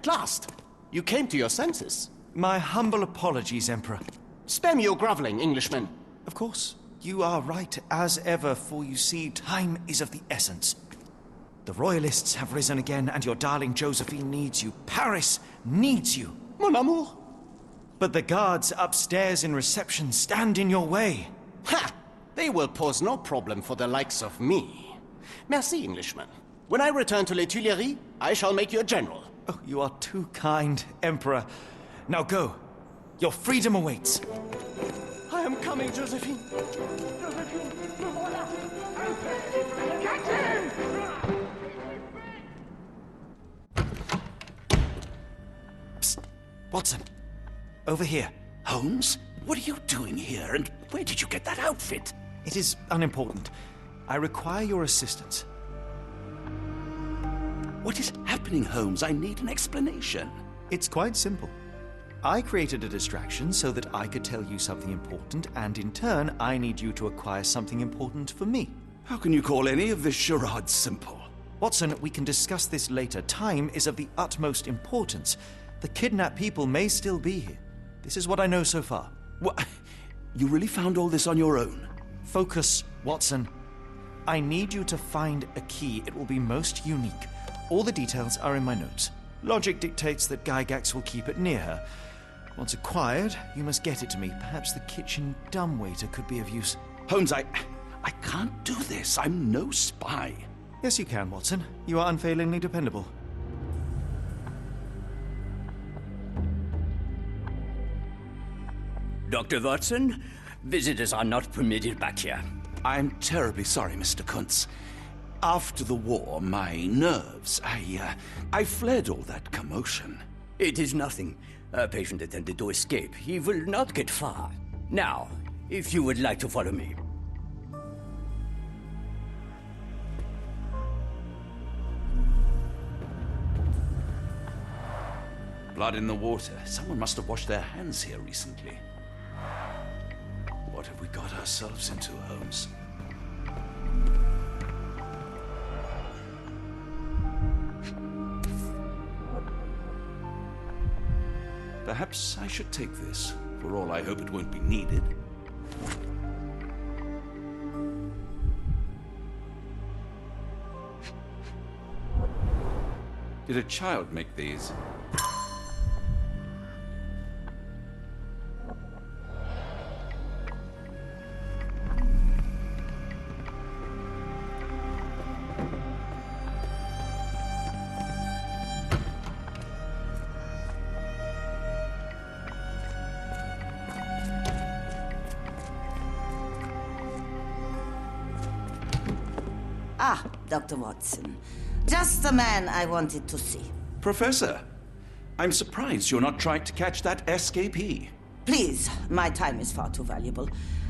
At last, you came to your senses. My humble apologies, Emperor. Spare me your groveling, Englishman. Of course, you are right as ever, for you see, time is of the essence. The royalists have risen again, and your darling Josephine needs you. Paris needs you. Mon amour. But the guards upstairs in reception stand in your way. Ha! They will pose no problem for the likes of me. Merci, Englishman. When I return to Les Tuileries, I shall make you a general. Oh, you are too kind, Emperor. Now go. Your freedom awaits. I am coming, Josephine. Josephine, me voilà. Catch him! Psst. Watson. Over here. Holmes? What are you doing here, and where did you get that outfit? It is unimportant. I require your assistance. What is happening, Holmes? I need an explanation. It's quite simple. I created a distraction so that I could tell you something important, and in turn, I need you to acquire something important for me. How can you call any of this charade simple? Watson, we can discuss this later. Time is of the utmost importance. The kidnapped people may still be here. This is what I know so far. What? You really found all this on your own? Focus, Watson. I need you to find a key. It will be most unique. All the details are in my notes. Logic dictates that Gygax will keep it near her. Once acquired, you must get it to me. Perhaps the kitchen dumbwaiter could be of use. Holmes, I can't do this. I'm no spy. Yes, you can, Watson. You are unfailingly dependable. Dr. Watson, visitors are not permitted back here. I'm terribly sorry, Mr. Kuntz. After the war, my nerves, I fled all that commotion. It is nothing. A patient attempted to escape. He will not get far. Now, if you would like to follow me. Blood in the water. Someone must have washed their hands here recently. What have we got ourselves into, Holmes? Perhaps I should take this. For all I hope it won't be needed. Did a child make these? Ah, Dr. Watson. Just the man I wanted to see. Professor, I'm surprised you're not trying to catch that escapee. Please, my time is far too valuable.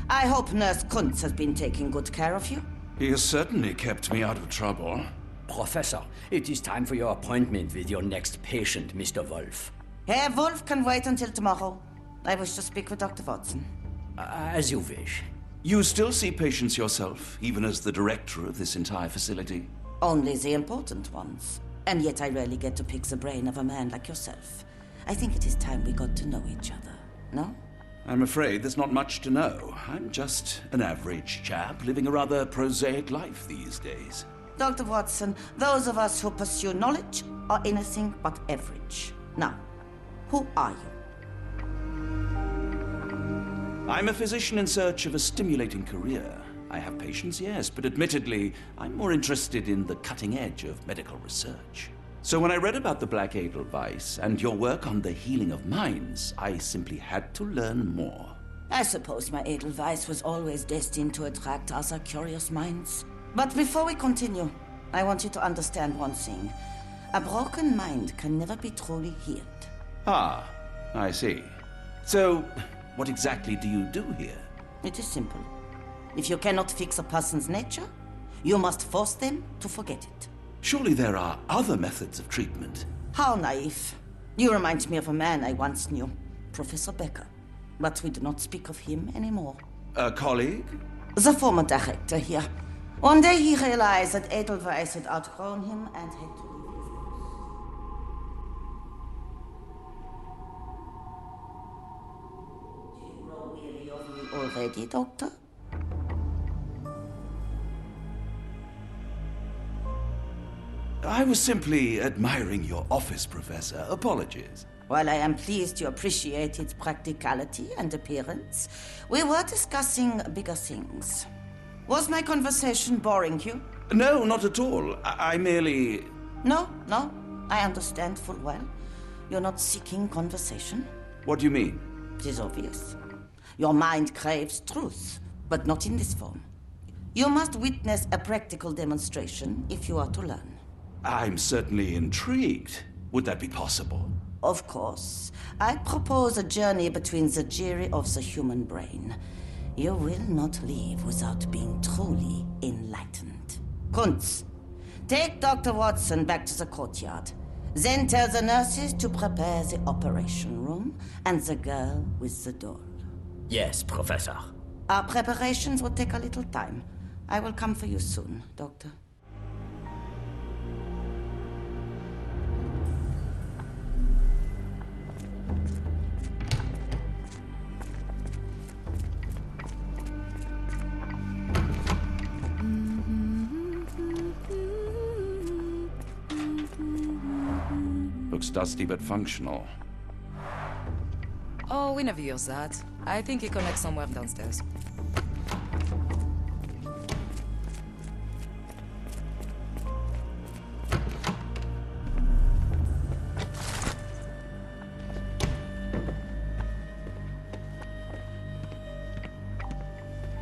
I hope Nurse Kuntz has been taking good care of you. He has certainly kept me out of trouble. Professor, it is time for your appointment with your next patient, Mr. Wolf. Herr Wolf can wait until tomorrow. I wish to speak with Dr. Watson. As you wish. You still see patients yourself, even as the director of this entire facility? Only the important ones. And yet I rarely get to pick the brain of a man like yourself. I think it is time we got to know each other, no? I'm afraid there's not much to know. I'm just an average chap living a rather prosaic life these days. Dr. Watson, those of us who pursue knowledge are anything but average. Now, who are you? I'm a physician in search of a stimulating career. I have patients, yes, but admittedly, I'm more interested in the cutting edge of medical research. So when I read about the Black Edelweiss and your work on the healing of minds, I simply had to learn more. I suppose my Edelweiss was always destined to attract other curious minds. But before we continue, I want you to understand one thing. A broken mind can never be truly healed. Ah, I see. So, what exactly do you do here? It is simple. If you cannot fix a person's nature, you must force them to forget it. Surely there are other methods of treatment. How naive. You remind me of a man I once knew, Professor Becker. But we do not speak of him anymore. A colleague? The former director here. One day he realized that Edelweiss had outgrown him and had to leave his house. already, Doctor? I was simply admiring your office, Professor. Apologies. While I am pleased you appreciate its practicality and appearance, we were discussing bigger things. Was my conversation boring you? No, not at all. I merely... No, I understand full well. You're not seeking conversation. What do you mean? It is obvious. Your mind craves truth, but not in this form. You must witness a practical demonstration if you are to learn. I'm certainly intrigued. Would that be possible? Of course. I propose a journey between the jury of the human brain. You will not leave without being truly enlightened. Kunz, take Dr. Watson back to the courtyard. Then tell the nurses to prepare the operation room and the girl with the doll. Yes, Professor. Our preparations will take a little time. I will come for you soon, Doctor. Looks dusty but functional. Oh, we never use that. I think it connects somewhere downstairs.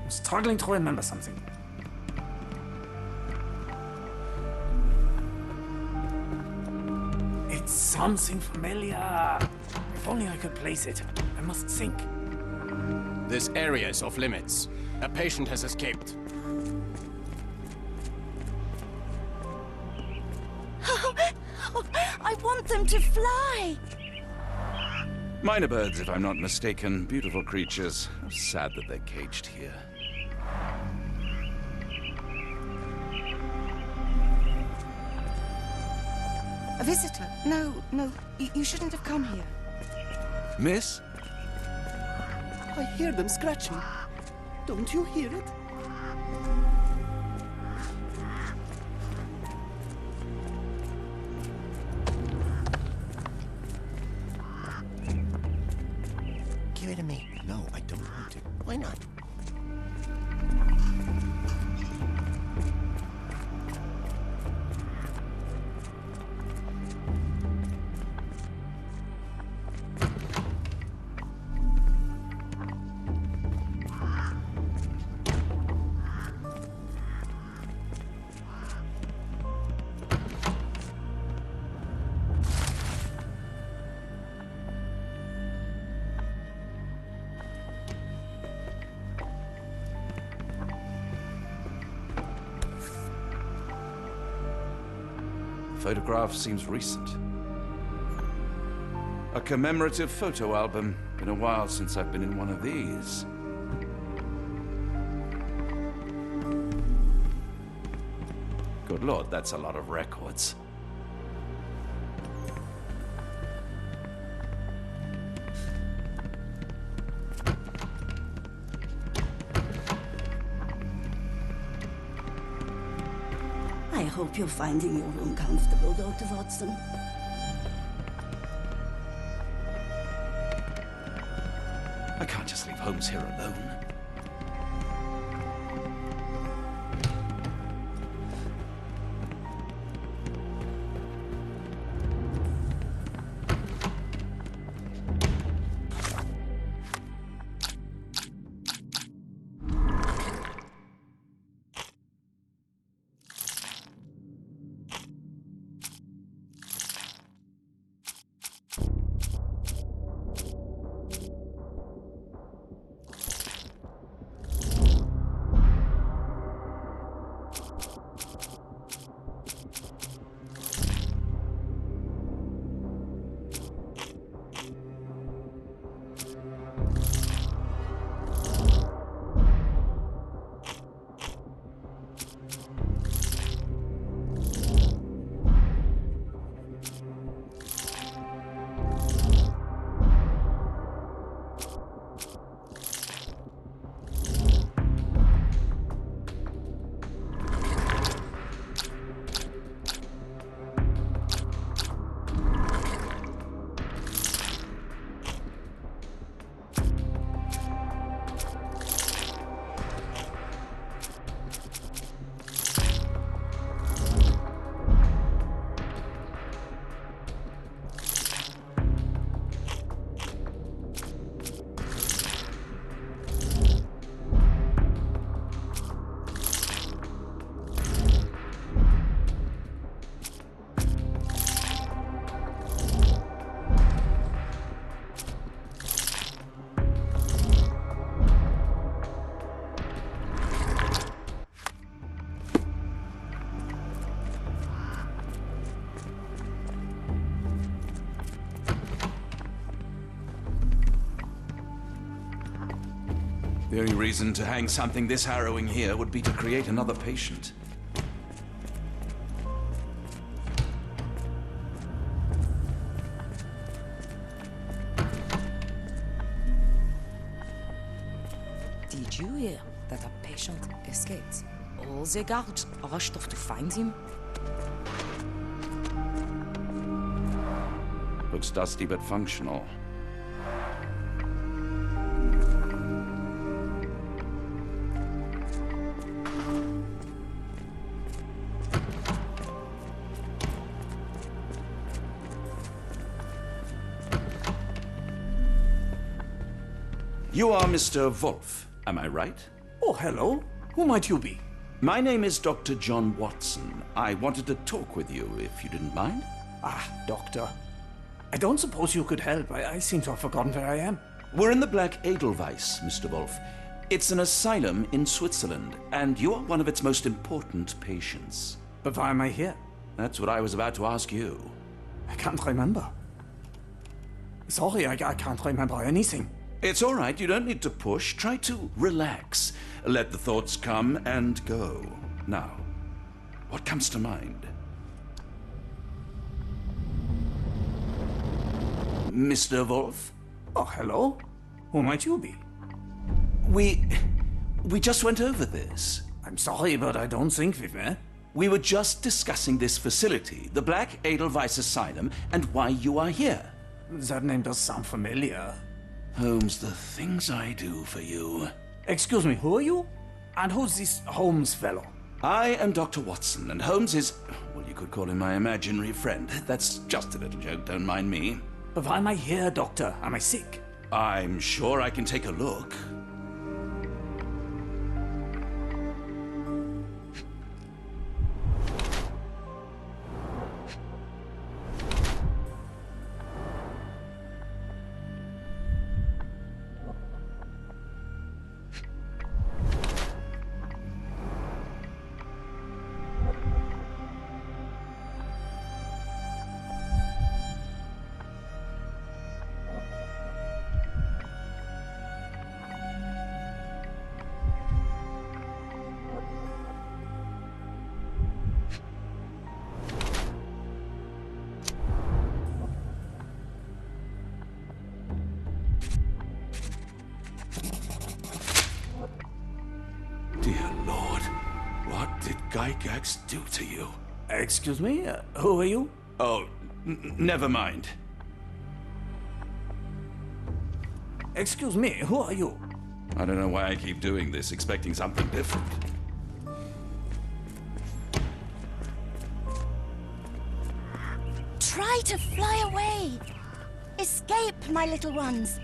I'm struggling to remember something. It's something familiar. If only I could place it. I must think. This area is off limits. A patient has escaped. I want them to fly! Minor birds, if I'm not mistaken. Beautiful creatures. How sad that they're caged here. A visitor? No, you shouldn't have come here. Miss? I hear them scratching. Don't you hear it? Give it to me. No, I don't want it. Why not? Photograph seems recent. A commemorative photo album. Been a while since I've been in one of these. Good Lord, that's a lot of records. I hope you're finding your room comfortable, Dr. Watson. I can't just leave Holmes here alone. The only reason to hang something this harrowing here would be to create another patient. Did you hear that a patient escaped? All the guards rushed off to find him. Looks dusty but functional. You are Mr. Wolf, am I right? Oh, hello. Who might you be? My name is Dr. John Watson. I wanted to talk with you, if you didn't mind. Ah, doctor. I don't suppose you could help. I seem to have forgotten where I am. We're in the Black Edelweiss, Mr. Wolf. It's an asylum in Switzerland, and you are one of its most important patients. But why am I here? That's what I was about to ask you. I can't remember. Sorry, I can't remember anything. It's all right, you don't need to push. Try to relax. Let the thoughts come and go. Now, what comes to mind? Mr. Wolf? Oh, hello. Who might you be? We just went over this. I'm sorry, but I don't think we've met. We were just discussing this facility, the Black Edelweiss Asylum, and why you are here. That name does sound familiar. Holmes, the things I do for you. Excuse me, who are you? And who's this Holmes fellow? I am Dr. Watson, and Holmes is, well, you could call him my imaginary friend. That's just a little joke, don't mind me. But why am I here, doctor? Am I sick? I'm sure I can take a look. Dear Lord, what did Gygax do to you? Excuse me, who are you? Oh, never mind. Excuse me, who are you? I don't know why I keep doing this, expecting something different. Try to fly away. Escape, my little ones.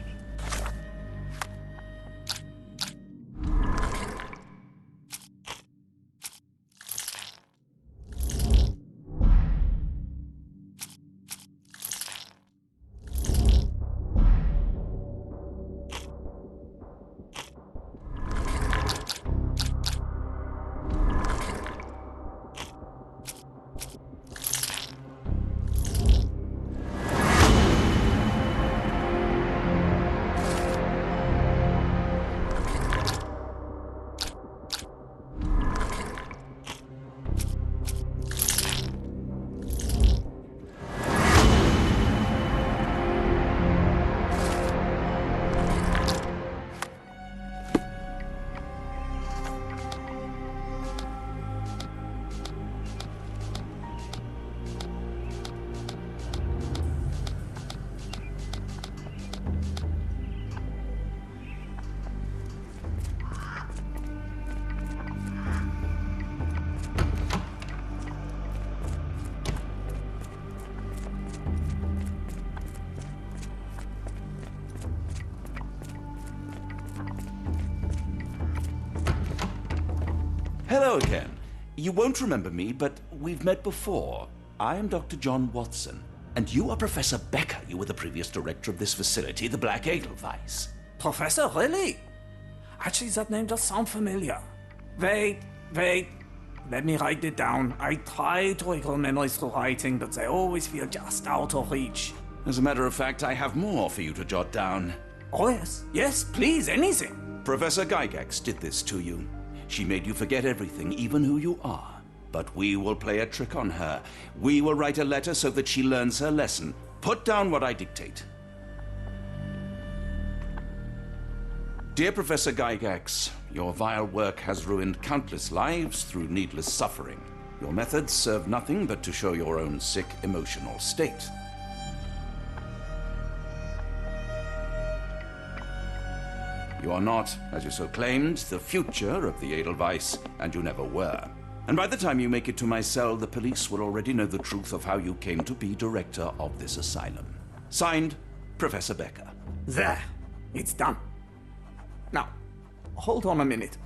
Hello again. You won't remember me, but we've met before. I am Dr. John Watson, and you are Professor Becker. You were the previous director of this facility, the Black Edelweiss. Professor, really? Actually, that name does sound familiar. Wait. Let me write it down. I try to recall memories through writing, but they always feel just out of reach. As a matter of fact, I have more for you to jot down. Oh, yes. Yes, please, anything. Professor Gygax did this to you. She made you forget everything, even who you are. But we will play a trick on her. We will write a letter so that she learns her lesson. Put down what I dictate. Dear Professor Gygax, your vile work has ruined countless lives through needless suffering. Your methods serve nothing but to show your own sick emotional state. You are not, as you so claimed, the future of the Edelweiss, and you never were. And by the time you make it to my cell, the police will already know the truth of how you came to be director of this asylum. Signed, Professor Becker. There. It's done. Now, hold on a minute.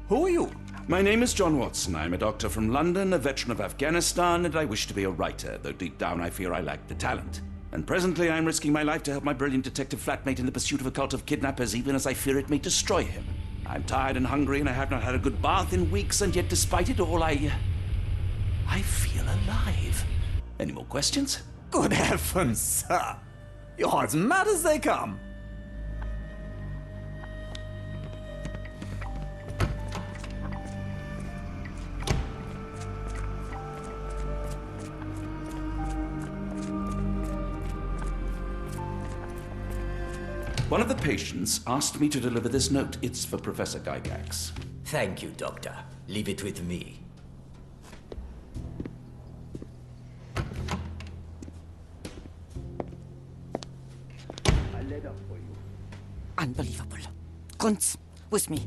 Who are you? My name is John Watson. I'm a doctor from London, a veteran of Afghanistan, and I wish to be a writer, though deep down I fear I lack the talent. And presently I'm risking my life to help my brilliant detective flatmate in the pursuit of a cult of kidnappers, even as I fear it may destroy him. I'm tired and hungry, and I have not had a good bath in weeks, and yet despite it all, I feel alive. Any more questions? Good heavens, sir. You're as mad as they come. One of the patients asked me to deliver this note. It's for Professor Gygax. Thank you, Doctor. Leave it with me. A letter for you. Unbelievable. Kunz, with me.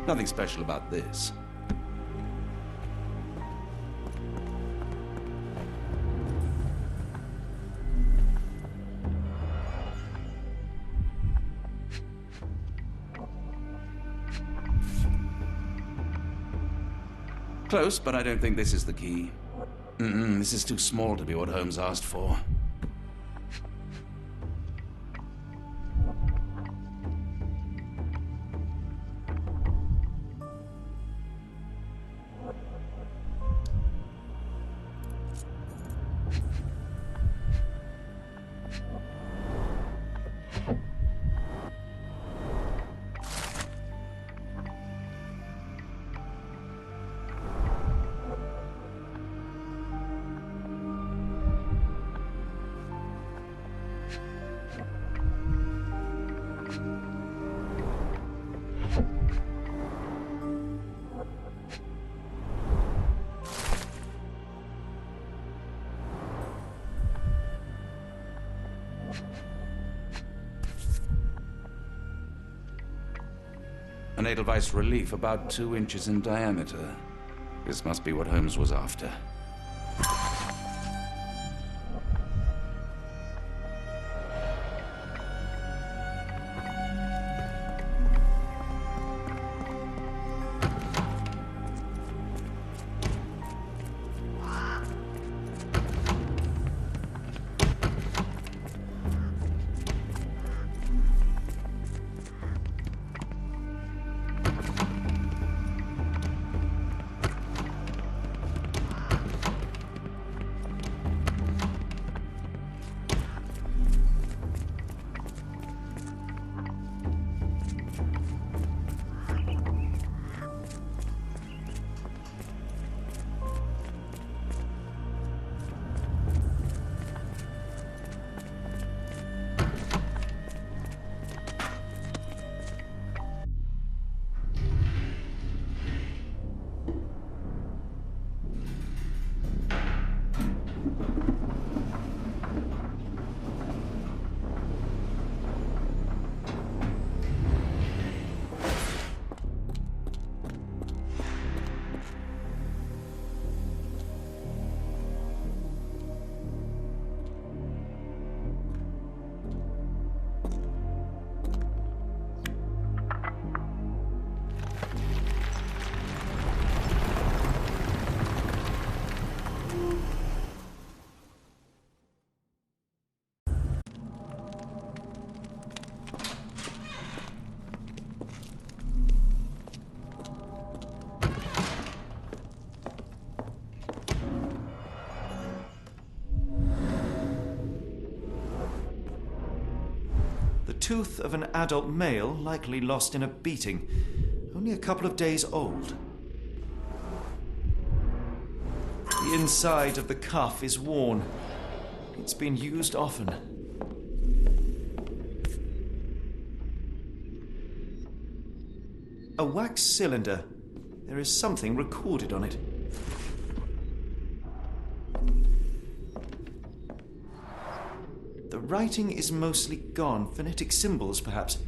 Nothing special about this. Close, but I don't think this is the key. This is too small to be what Holmes asked for. An Edelweiss relief about 2 inches in diameter. This must be what Holmes was after. tooth of an adult male, likely lost in a beating. Only a couple of days old. The inside of the cuff is worn. It's been used often. A wax cylinder. There is something recorded on it. The writing is mostly gone. Phonetic symbols, perhaps.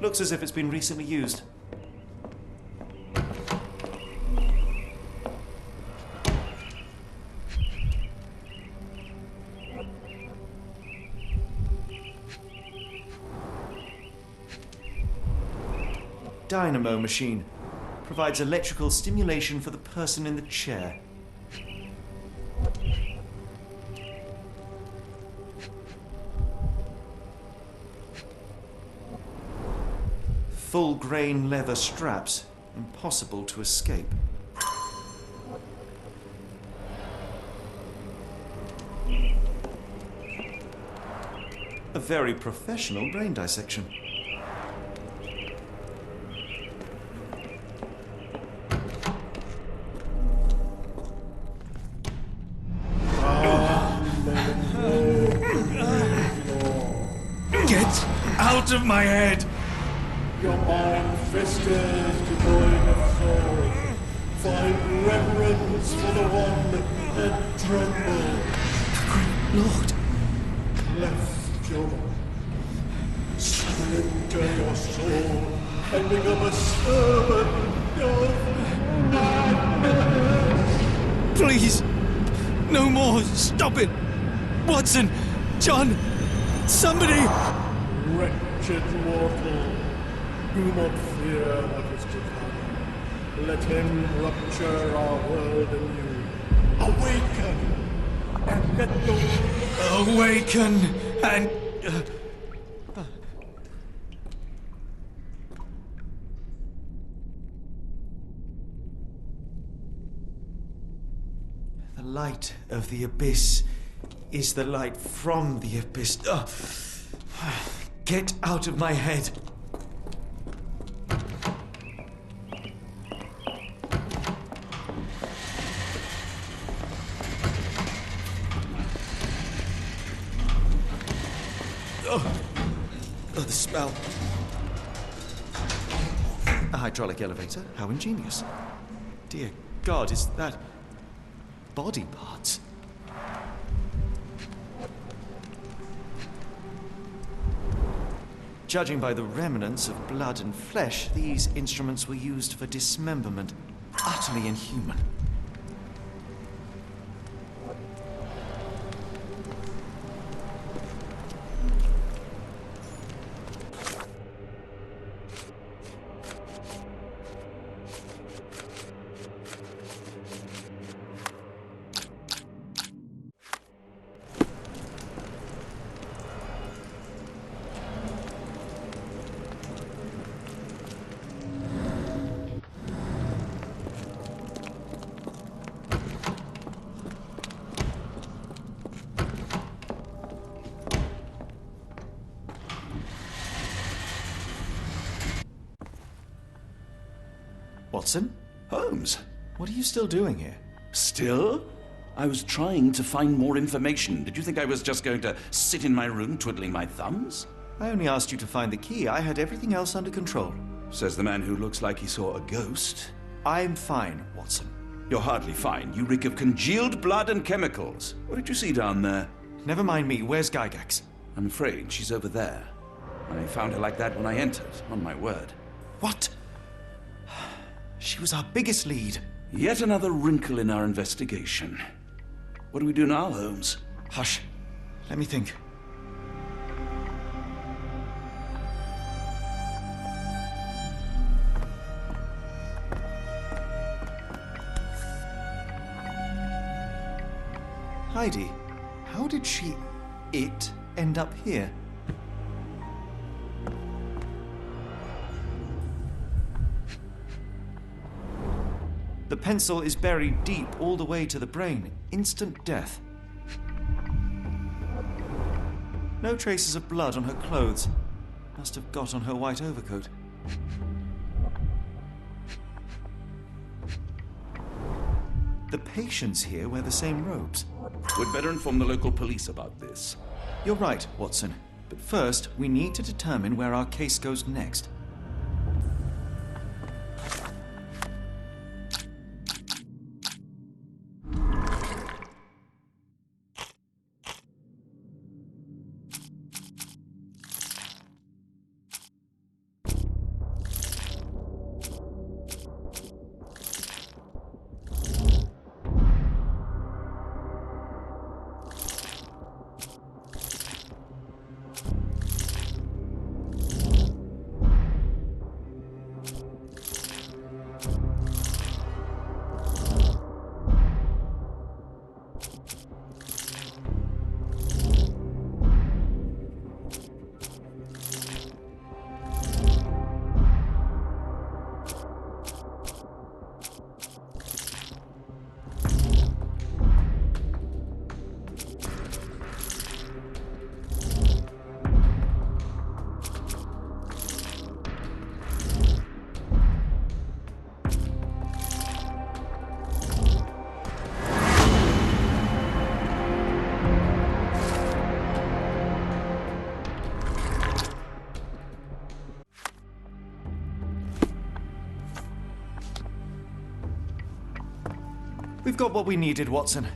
Looks as if it's been recently used. Dynamo machine. Provides electrical stimulation for the person in the chair. Full-grain leather straps. Impossible to escape. A very professional brain dissection. Get out of my head! Your iron fist is devoid of soul. Find reverence for the one and tremble. Lord! Left your surrender your soul and become a servant of madness. Please! No more! Stop it! Watson! John! Somebody! Wretched mortal, do not fear what is to come. Let him rupture our world anew. Awaken! And let go. Awaken and... The light of the abyss is the light from the abyss. Get out of my head. the smell. A hydraulic elevator? How ingenious. Dear God, is that body parts? Judging by the remnants of blood and flesh, these instruments were used for dismemberment. Utterly inhuman. Watson? Holmes. What are you still doing here? Still? I was trying to find more information. Did you think I was just going to sit in my room twiddling my thumbs? I only asked you to find the key. I had everything else under control. Says the man who looks like he saw a ghost. I'm fine, Watson. You're hardly fine. You reek of congealed blood and chemicals. What did you see down there? Never mind me. Where's Gygax? I'm afraid she's over there. I found her like that when I entered, on my word. What? She was our biggest lead. Yet another wrinkle in our investigation. What do we do now, Holmes? Hush. Let me think. Heidi, how did it end up here? The pencil is buried deep all the way to the brain. Instant death. No traces of blood on her clothes. Must have got on her white overcoat. The patients here wear the same robes. We'd better inform the local police about this. You're right, Watson. But first, we need to determine where our case goes next. We've got what we needed, Watson.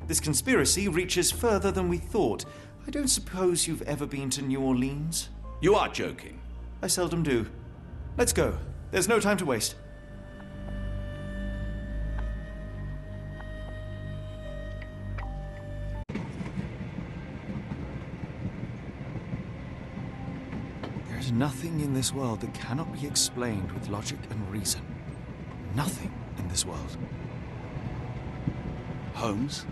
This conspiracy reaches further than we thought. I don't suppose you've ever been to New Orleans? You are joking. I seldom do. Let's go. There's no time to waste. There's nothing in this world that cannot be explained with logic and reason. Nothing in this world. Holmes?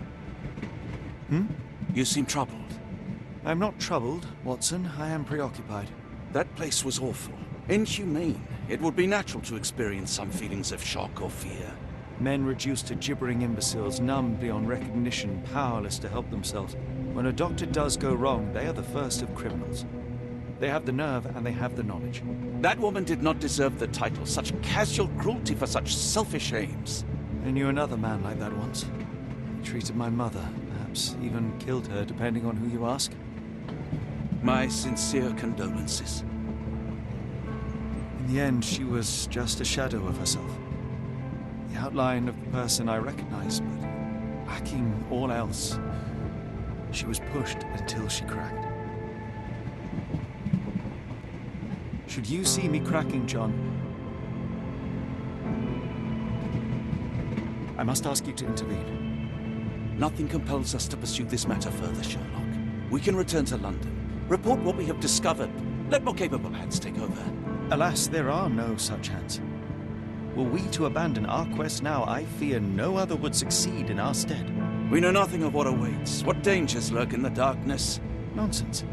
Hmm? You seem troubled. I'm not troubled, Watson. I am preoccupied. That place was awful. Inhumane. It would be natural to experience some feelings of shock or fear. Men reduced to gibbering imbeciles, numb beyond recognition, powerless to help themselves. When a doctor does go wrong, they are the first of criminals. They have the nerve and they have the knowledge. That woman did not deserve the title. Such casual cruelty for such selfish aims. I knew another man like that once. He treated my mother, perhaps even killed her, depending on who you ask. My sincere condolences. In the end, she was just a shadow of herself. The outline of the person I recognized, but lacking all else. She was pushed until she cracked. Should you see me cracking, John, I must ask you to intervene. Nothing compels us to pursue this matter further, Sherlock. We can return to London, report what we have discovered. Let more capable hands take over. Alas, there are no such hands. Were we to abandon our quest now, I fear no other would succeed in our stead. We know nothing of what awaits, what dangers lurk in the darkness. Nonsense.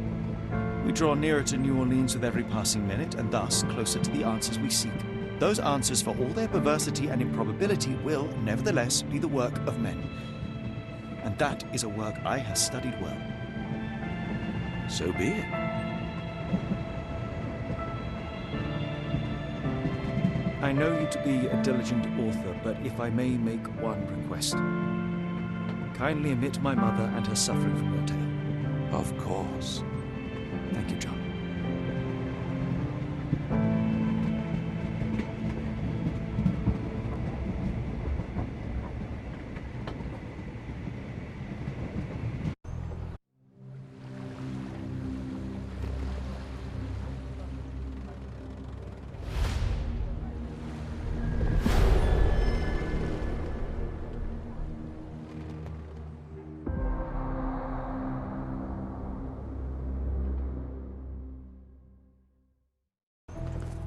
We draw nearer to New Orleans with every passing minute, and thus closer to the answers we seek. Those answers, for all their perversity and improbability, will, nevertheless, be the work of men. And that is a work I have studied well. So be it. I know you to be a diligent author, but if I may make one request. Kindly omit my mother and her suffering from your tale. Of course. Thank you, John.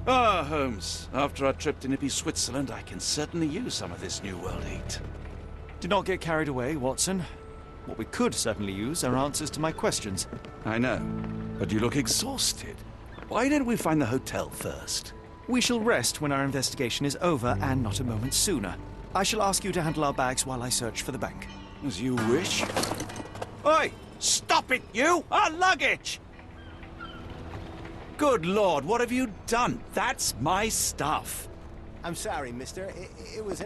Ah, Holmes. After our trip to nippy Switzerland, I can certainly use some of this New World heat. Do not get carried away, Watson. What we could certainly use are answers to my questions. I know, but you look exhausted. Why don't we find the hotel first? We shall rest when our investigation is over, and not a moment sooner. I shall ask you to handle our bags while I search for the bank. As you wish. Oi! Stop it, you! Our luggage! Good Lord, what have you done? That's my stuff. I'm sorry, mister. It was...